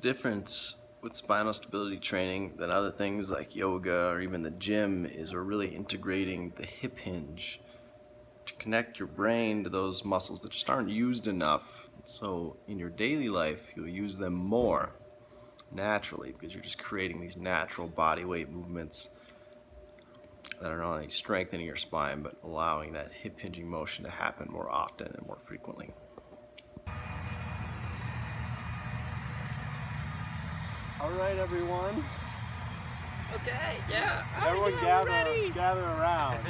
difference with spinal stability training than other things like yoga or even the gym is we're really integrating the hip hinge to connect your brain to those muscles that just aren't used enough. So in your daily life, you'll use them more naturally because you're just creating these natural body weight movements that are not only strengthening your spine but allowing that hip hinging motion to happen more often and more frequently. All right, everyone. Okay, yeah. Everyone gather around.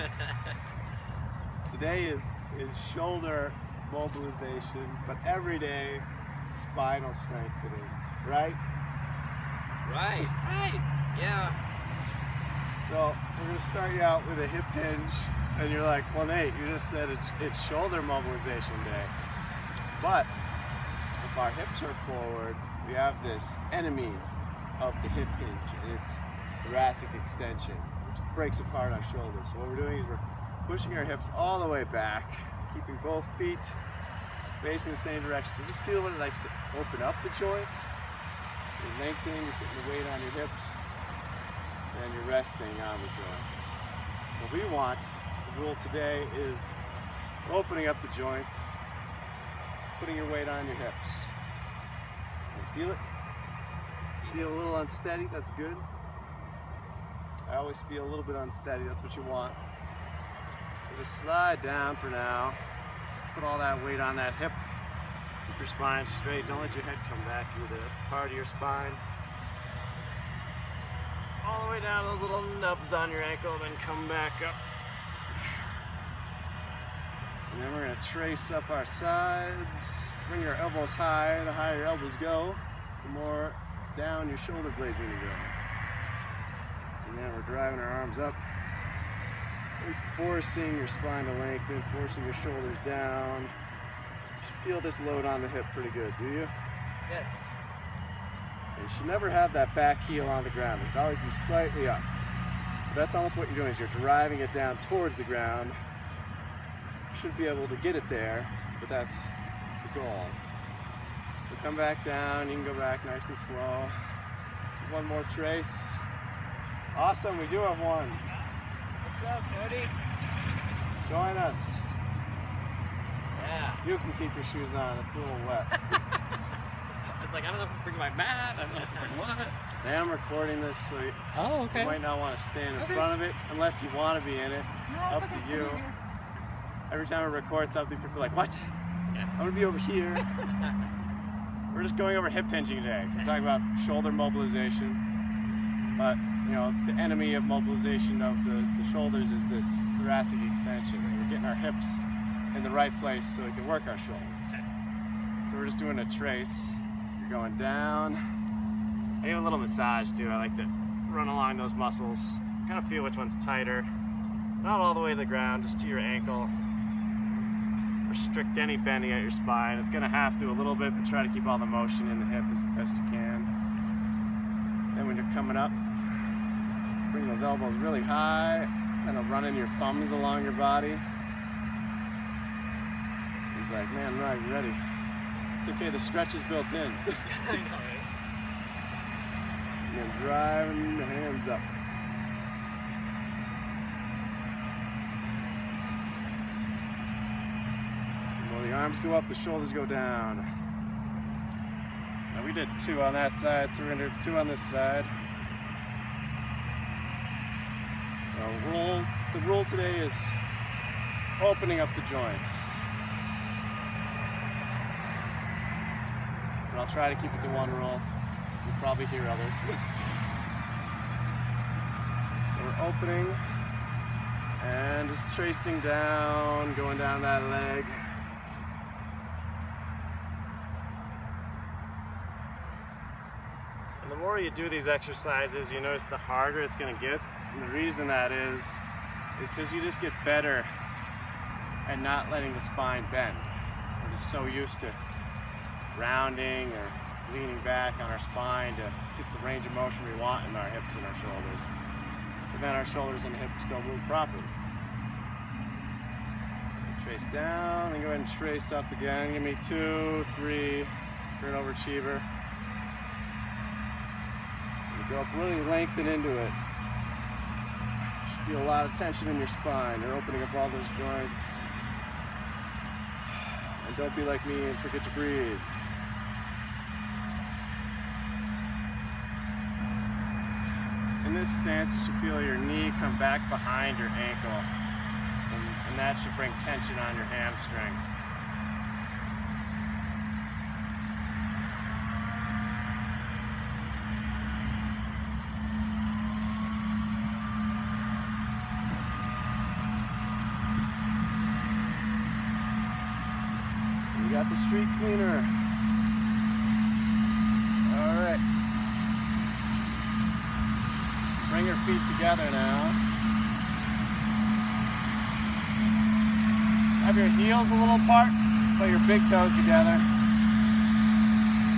Today is shoulder mobilization, but every day spinal strengthening, right? Right, yeah. So we're gonna start you out with a hip hinge, and you're like, well, Nate, you just said it's shoulder mobilization day. But if our hips are forward, we have this enemy of the hip hinge, and it's thoracic extension, which breaks apart our shoulders. So what we're doing is we're pushing our hips all the way back, keeping both feet facing the same direction. So just feel what it likes to open up the joints. You're lengthening, you're putting the weight on your hips, and you're resting on the joints. What we want, the rule today, is opening up the joints, putting your weight on your hips. You feel it? Feel a little unsteady? That's good. I always feel a little bit unsteady. That's what you want. So just slide down for now. Put all that weight on that hip. Keep your spine straight. Don't let your head come back either. That's part of your spine. All the way down to those little nubs on your ankle, then come back up. And then we're going to trace up our sides. Bring your elbows high. The higher your elbows go, the more down your shoulder blades are going to go. And then we're driving our arms up. Really forcing your spine to lengthen, forcing your shoulders down. You should feel this load on the hip pretty good, do you? Yes. And you should never have that back heel on the ground. It should always be slightly up. But that's almost what you're doing, is you're driving it down towards the ground. You should be able to get it there, but that's the goal. So come back down, you can go back nice and slow. One more trace. Awesome, we do have one. What's up, Cody? Join us. Yeah. You can keep your shoes on, it's a little wet. I was like, I don't know if I'm bringing my mat, I don't know if I'm what. I am recording this, so you might not want to stand in front of it unless you want to be in it. No, Up to you. Every time I record something, people are like, what? Yeah. I'm going to be over here. We're just going over hip hinging today. We're talking about shoulder mobilization. But, you know, the enemy of mobilization of the shoulders is this thoracic extension. So we're getting our hips in the right place so we can work our shoulders. So we're just doing a trace. You're going down. I give a little massage too. I like to run along those muscles. Kind of feel which one's tighter. Not all the way to the ground, just to your ankle. Restrict any bending at your spine. It's gonna have to a little bit, but try to keep all the motion in the hip as best you can. Then when you're coming up, bring those elbows really high, kind of running your thumbs along your body. He's like, man, I'm not ready. It's okay, the stretch is built in. I know, right? And then driving the hands up. The arms go up, the shoulders go down. Now we did 2 on that side, so we're gonna do 2 on this side. So the rule today is opening up the joints. But I'll try to keep it to 1 rule. You'll probably hear others. So we're opening and just tracing down, going down that leg. And the more you do these exercises, you notice the harder it's going to get. And the reason that is because you just get better at not letting the spine bend. We're just so used to rounding or leaning back on our spine to get the range of motion we want in our hips and our shoulders. But then our shoulders and the hips don't move properly. So trace down and go ahead and trace up again. Give me 2, 3 for an overachiever. You go up really lengthen into it. You should feel a lot of tension in your spine. You're opening up all those joints. And don't be like me and forget to breathe. In this stance, you should feel your knee come back behind your ankle. And that should bring tension on your hamstring. You got the street cleaner. All right. Bring your feet together now. Have your heels a little apart, put your big toes together.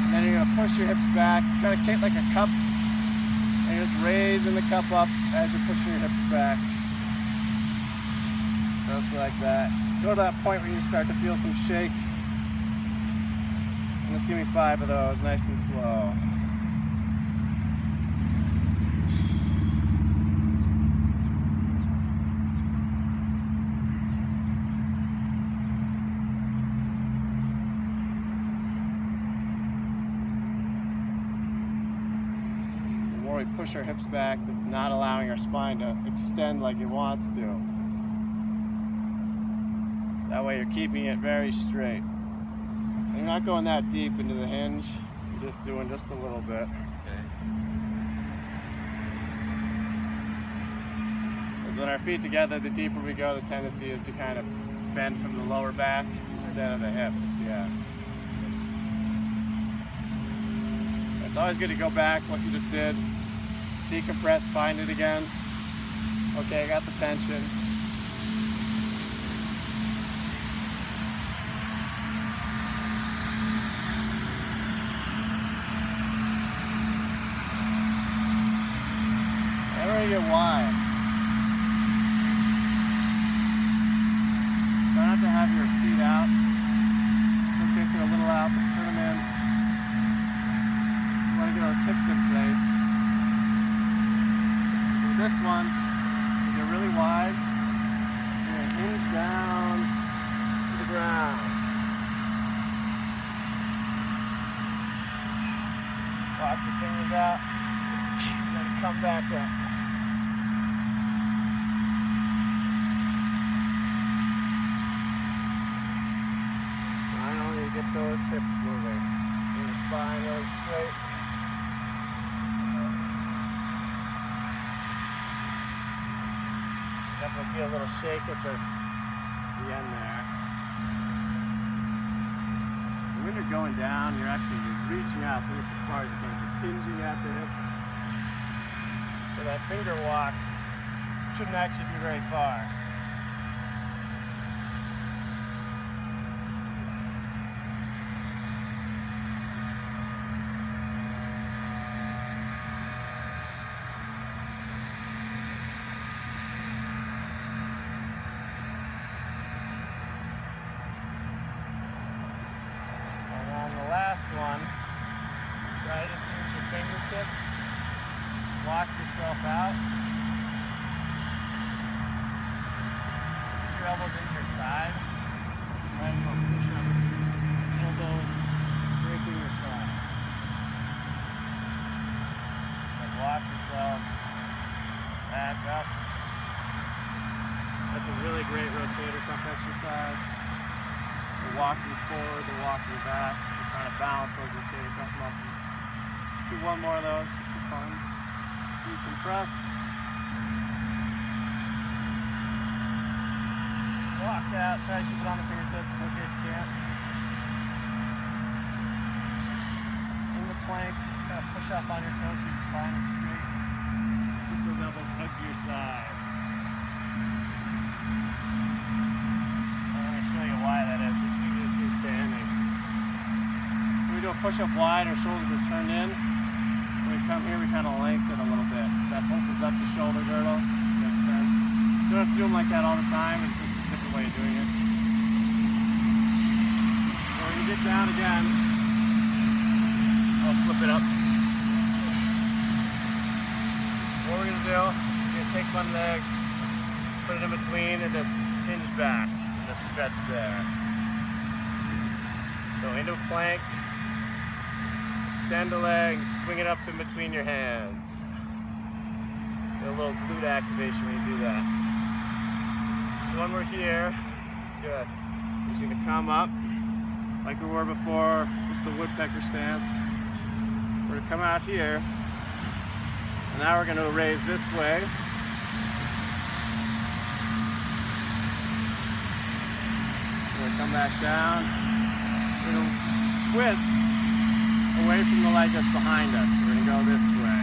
And then you're gonna push your hips back, kind of kick like a cup. And you're just raising the cup up as you're pushing your hips back. Just like that. Go to that point where you start to feel some shake. And just give me 5 of those, nice and slow. We push our hips back, that's not allowing our spine to extend like it wants to. That way you're keeping it very straight. And you're not going that deep into the hinge, you're just doing just a little bit. Okay. Because when our feet together, the deeper we go, the tendency is to kind of bend from the lower back instead of the hips. Yeah. It's always good to go back, what you just did. Decompress, find it again. Okay, I got the tension. Never gonna get wide. Try not to have your feet out. It's okay if they're a little out, but turn them in. You want to get those hips in place. This one, you get really wide, you're going to hinge down to the ground. Lock your fingers out, and then come back up. Finally, you get those hips moving. Get your spine really straight. Definitely feel a little shake at the end there. And when you're going down, you're actually reaching out pretty much as far as you can. You're hinging at the hips. So that finger walk shouldn't actually be very far. One, try to just use your fingertips, lock yourself out, squeeze your elbows into your side, try to go push up, elbows scraping your sides, and lock yourself back up. That's a really great rotator cuff exercise. They're walking forward, they're walking back. Trying to balance those rotator cuff muscles. Let's do one more of those just for fun. Decompress. Walk out. Try to keep it on the fingertips. It's okay if you can't. In the plank, kind of push up on your toes so your spine is straight. Keep those elbows hugged to your side. I'm going to show you why that is. It's easy to see standing. We do a push-up wide, our shoulders are turned in. When we come here, we kind of lengthen a little bit. That opens up the shoulder girdle. Makes sense. You don't have to do them like that all the time. It's just a different way of doing it. So when you get down again, I'll flip it up. still. You're gonna take one leg, put it in between, and just hinge back. And just stretch there. So into a plank, extend the leg, swing it up in between your hands. Get a little glute activation when you do that. So when we're here, good. You're just gonna come up like we were before, just the woodpecker stance. We're gonna come out here, and now we're gonna raise this way. We're gonna come back down. We're gonna twist away from the leg that's behind us. We're gonna go this way.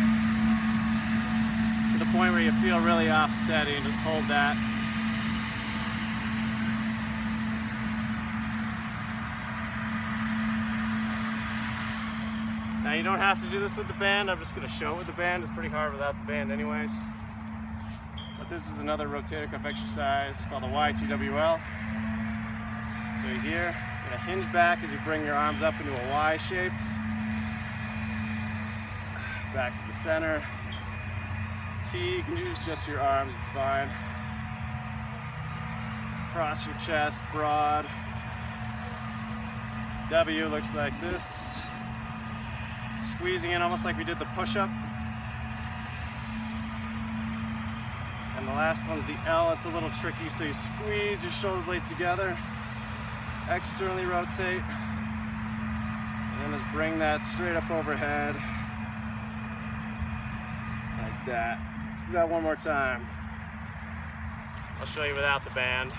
To the point where you feel really off steady, and just hold that. Now you don't have to do this with the band. I'm just gonna show it with the band. It's pretty hard without the band anyways. But this is another rotator cuff exercise called a YTWL. So you're here, you're gonna hinge back as you bring your arms up into a Y shape. Back to the center. T, you can use just your arms, it's fine. Cross your chest, broad. W looks like this. Squeezing in almost like we did the push-up. And the last one's the L. It's a little tricky, so you squeeze your shoulder blades together, externally rotate, and then just bring that straight up overhead, like that. Let's do that one more time. I'll show you without the band.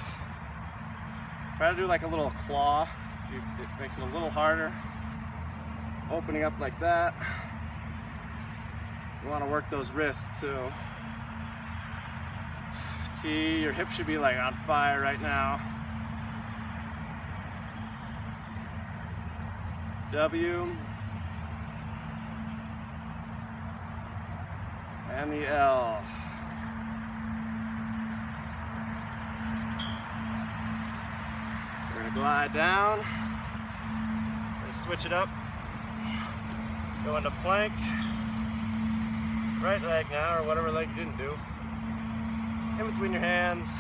Try to do like a little claw. It makes it a little harder. Opening up like that. You want to work those wrists too. T, your hip should be like on fire right now. W. And the L. So we're going to glide down. We're going to switch it up. Go into plank. Right leg now, or whatever leg you didn't do. In between your hands.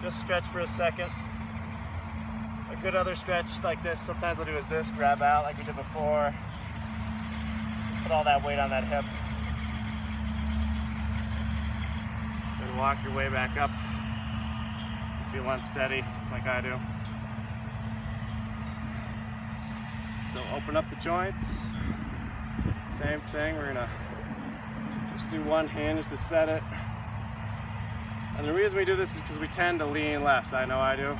Just stretch for a second. A good other stretch like this, sometimes I'll do is this, grab out like we did before. Put all that weight on that hip. Then walk your way back up. If you feel unsteady, like I do. So open up the joints. Same thing, we're gonna just do one hinge to set it. And the reason we do this is because we tend to lean left, I know I do,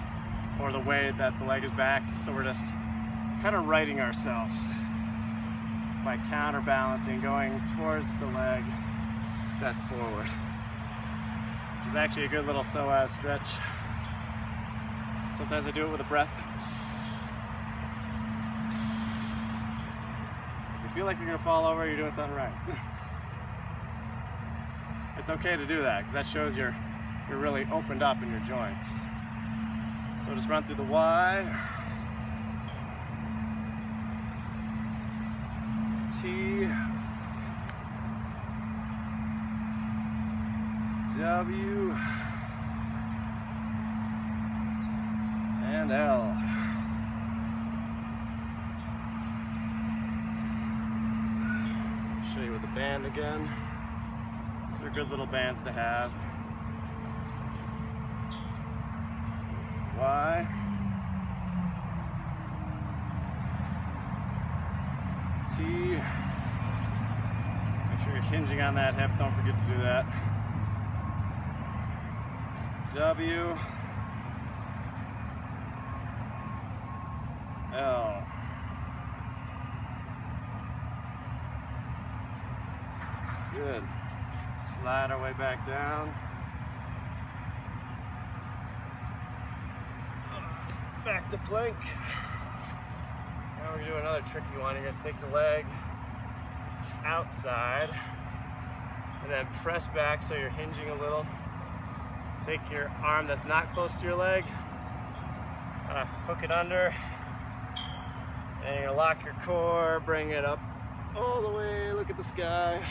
or the way that the leg is back, so we're just kind of righting ourselves by counterbalancing, going towards the leg that's forward, which is actually a good little psoas stretch. Sometimes I do it with a breath. Feel like you're gonna fall over, you're doing something right. It's okay to do that because that shows you're really opened up in your joints. So just run through the Y, T, W, and L. Show you with the band again. These are good little bands to have. Y. T. Make sure you're hinging on that hip, don't forget to do that. W. L. Good. Slide our way back down. Back to plank. Now we're gonna do another tricky one. You're gonna take the leg outside and then press back so you're hinging a little. Take your arm that's not close to your leg, hook it under, and you're gonna lock your core, bring it up all the way, look at the sky.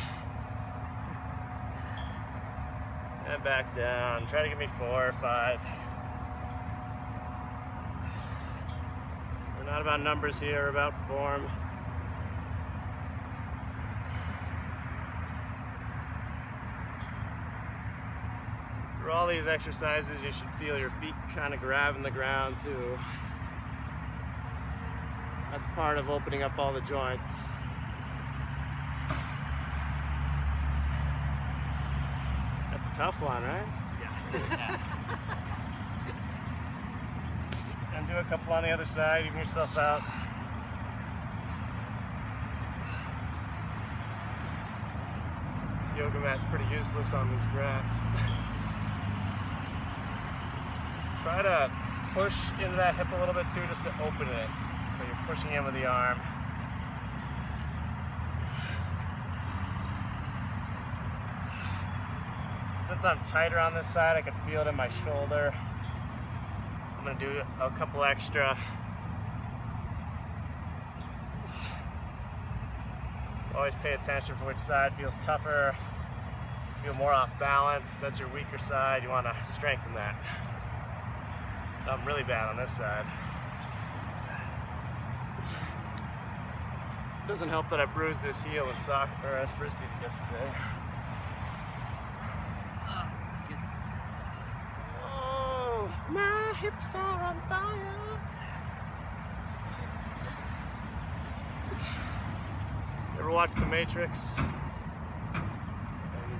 And back down. Try to give me 4 or 5. We're not about numbers here, we're about form. For all these exercises, you should feel your feet kind of grabbing the ground too. That's part of opening up all the joints. That's a tough one, right? Yeah. And do a couple on the other side, even yourself out. This yoga mat's pretty useless on this grass. Try to push into that hip a little bit too, just to open it. So you're pushing in with the arm. Since I'm tighter on this side, I can feel it in my shoulder. I'm gonna do a couple extra. So always pay attention for which side feels tougher. Feel more off balance, that's your weaker side. You wanna strengthen that. So I'm really bad on this side. Doesn't help that I bruised this heel in soccer or frisbee yesterday. Oh, goodness. Oh, my hips are on fire. Ever watch The Matrix? And,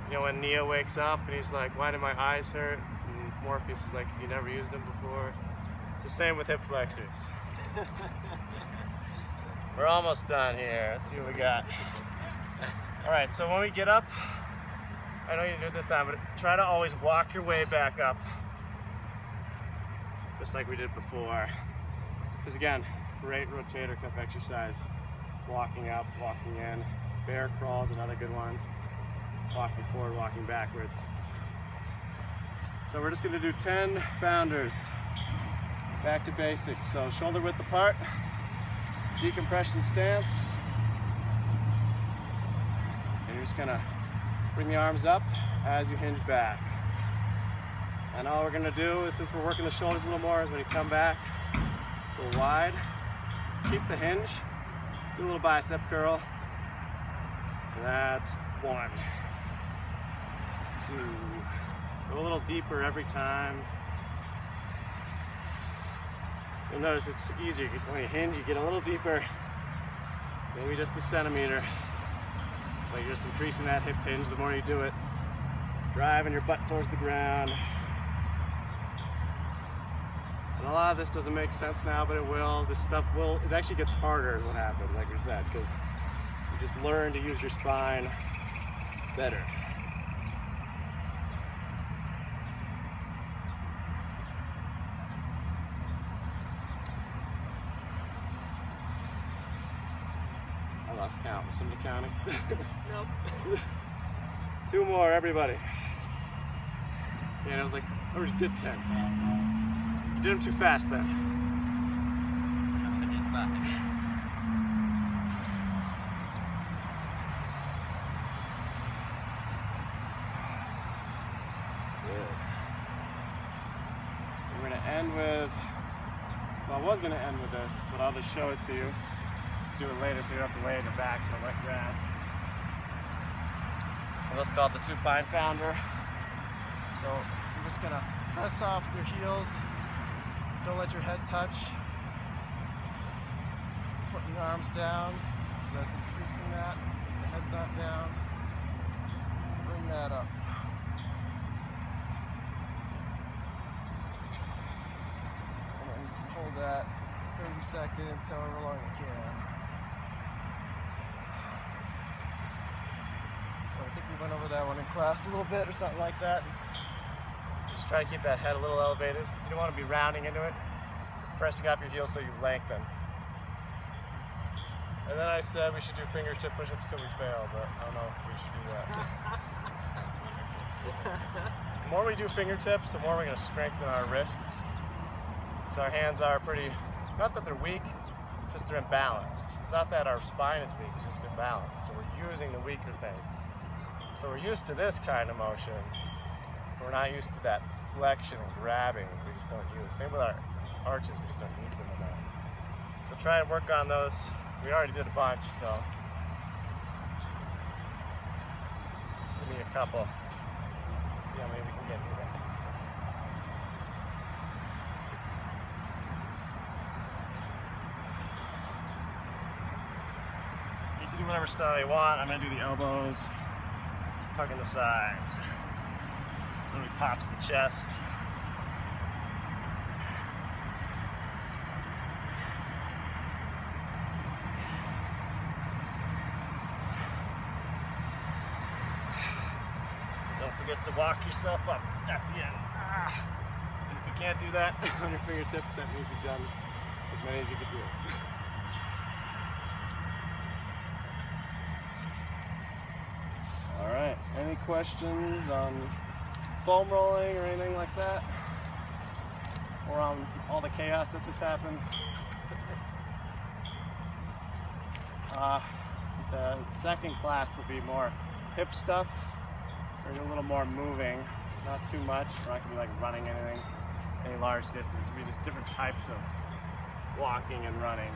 you know, when Neo wakes up and he's like, why do my eyes hurt? And Morpheus is like, because you never used them before. It's the same with hip flexors. We're almost done here. Let's see what we got. All right, so when we get up, I know you didn't do it this time, but try to always walk your way back up. Just like we did before. Because again, great rotator cuff exercise. Walking up, walking in. Bear crawl is another good one. Walking forward, walking backwards. So we're just gonna do 10 founders. Back to basics. So shoulder width apart. Decompression stance, and you're just gonna bring the arms up as you hinge back. And all we're gonna do is, since we're working the shoulders a little more, is when you come back, go wide, keep the hinge, do a little bicep curl. That's 1, 2, go a little deeper every time. You'll notice it's easier when you hinge, you get a little deeper, maybe just a centimeter, but you're just increasing that hip hinge the more you do it. Driving your butt towards the ground. And a lot of this doesn't make sense now, but it will. This stuff will, it actually gets harder is what happens, like we said, because you just learn to use your spine better. Lost count. Was somebody counting? Nope. 2 more, everybody. And I was like, I already did 10. You did them too fast then. I did 5. Good. So we're going to end with, well, I was going to end with this, but I'll just show it to you. Do it later so you don't have to lay on your backs in the wet grass. That's what's called the supine founder. So you're just gonna press off with your heels. Don't let your head touch. Putting your arms down, so that's increasing that. The head's not down. Bring that up. And then hold that 30 seconds, however long you can. I think we went over that one in class a little bit or something like that. Just try to keep that head a little elevated. You don't want to be rounding into it. Pressing off your heels so you lengthen. And then I said we should do fingertip push-ups till we fail, but I don't know if we should do that. Sounds wonderful. The more we do fingertips, the more we're going to strengthen our wrists. So our hands are pretty, not that they're weak, just they're imbalanced. It's not that our spine is weak, it's just imbalanced. So we're using the weaker things. So we're used to this kind of motion. We're not used to that flexion and grabbing. We just don't use. Same with our arches. We just don't use them enough. So try and work on those. We already did a bunch, so give me a couple. Let's see how many we can get today. You can do whatever style you want. I'm gonna do the elbows, hugging the sides. Really pops the chest. Don't forget to walk yourself up at the end. And if you can't do that on your fingertips, that means you've done as many as you could do. All right, any questions on foam rolling or anything like that? Or on all the chaos that just happened? The second class will be more hip stuff, or a little more moving, not too much. We're not gonna be like running anything, any large distance. It'll be just different types of walking and running.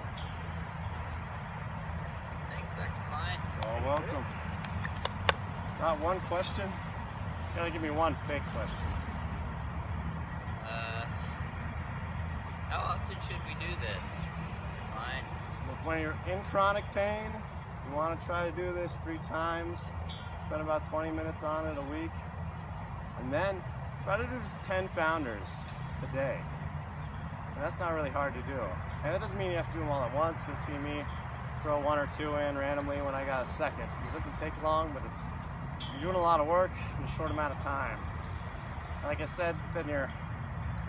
Thanks, Dr. Klein. You're welcome. Not one question? You gotta give me one fake question. How often should we do this, Dr. Klein? Look, when you're in chronic pain, you want to try to do this 3 times. Spend about 20 minutes on it a week. And then try to do just 10 founders a day. And that's not really hard to do. And that doesn't mean you have to do them all at once. You'll see me throw 1 or 2 in randomly when I got a second. It doesn't take long, but you're doing a lot of work in a short amount of time. Like I said, then you're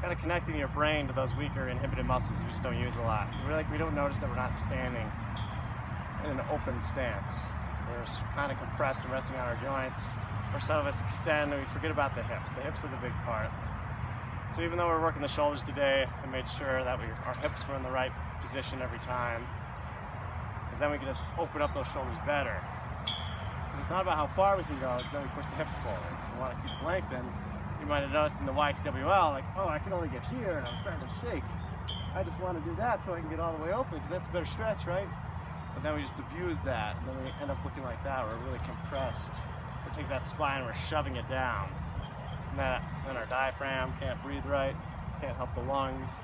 kind of connecting your brain to those weaker inhibited muscles that we just don't use a lot. We don't notice that we're not standing in an open stance. We're kind of compressed and resting on our joints. Or some of us extend and we forget about the hips. The hips are the big part. So even though we're working the shoulders today, I made sure that our hips were in the right position every time. Because then we can just open up those shoulders better. Because it's not about how far we can go, because then we push the hips forward. So we want to keep lengthened. You might have noticed in the YTWL, like, oh, I can only get here, and I'm starting to shake. I just want to do that so I can get all the way open, because that's a better stretch, right? But then we just abuse that, and then we end up looking like that. We're really compressed. We take that spine, we're shoving it down. And then our diaphragm can't breathe right, can't help the lungs,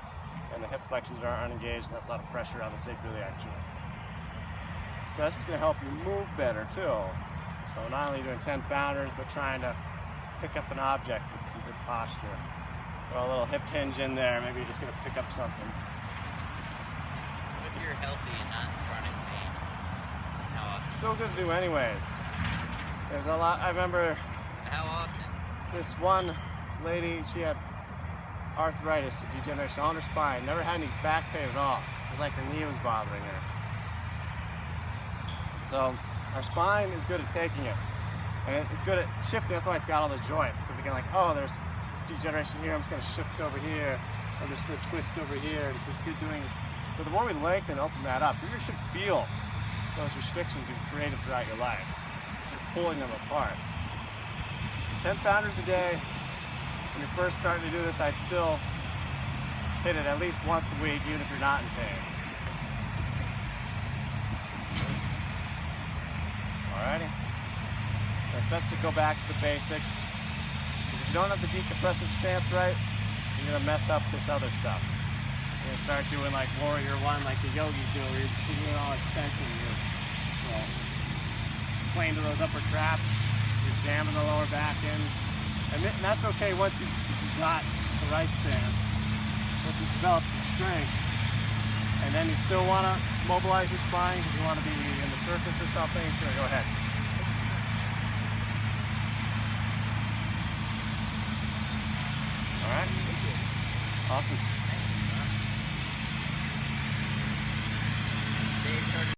and the hip flexors are unengaged, and that's a lot of pressure on the sacro-iliac joint. So that's just going to help you move better, too. So not only doing 10 founders, but trying to pick up an object with some good posture. Throw a little hip hinge in there, maybe you're just going to pick up something. What if you're healthy and not in chronic pain? How often? Still good to do anyways. There's a lot, I remember How often? this one lady, she had arthritis, a degeneration on her spine, never had any back pain at all. It was like her knee was bothering her. So our spine is good at taking it. And it's good at shifting, that's why it's got all those joints. Because again, like, oh, there's degeneration here, I'm just going to shift over here. I'm just going to twist over here. This is good doing. So the more we lengthen and open that up, you should feel those restrictions you've created throughout your life. So you're pulling them apart. 10 founders a day. When you're first starting to do this, I'd still hit it at least once a week, even if you're not in pain. Alrighty. It's best to go back to the basics. Because if you don't have the decompressive stance right, you're going to mess up this other stuff. You're going to start doing like warrior one, like the yogis do, where you're just doing all extension. You're playing to those upper traps. You're jamming the lower back in. And that's okay once you've got the right stance. Once you've developed some strength. And then you still want to mobilize your spine because you want to be in the circus or something. Sure, go ahead. All right. Awesome.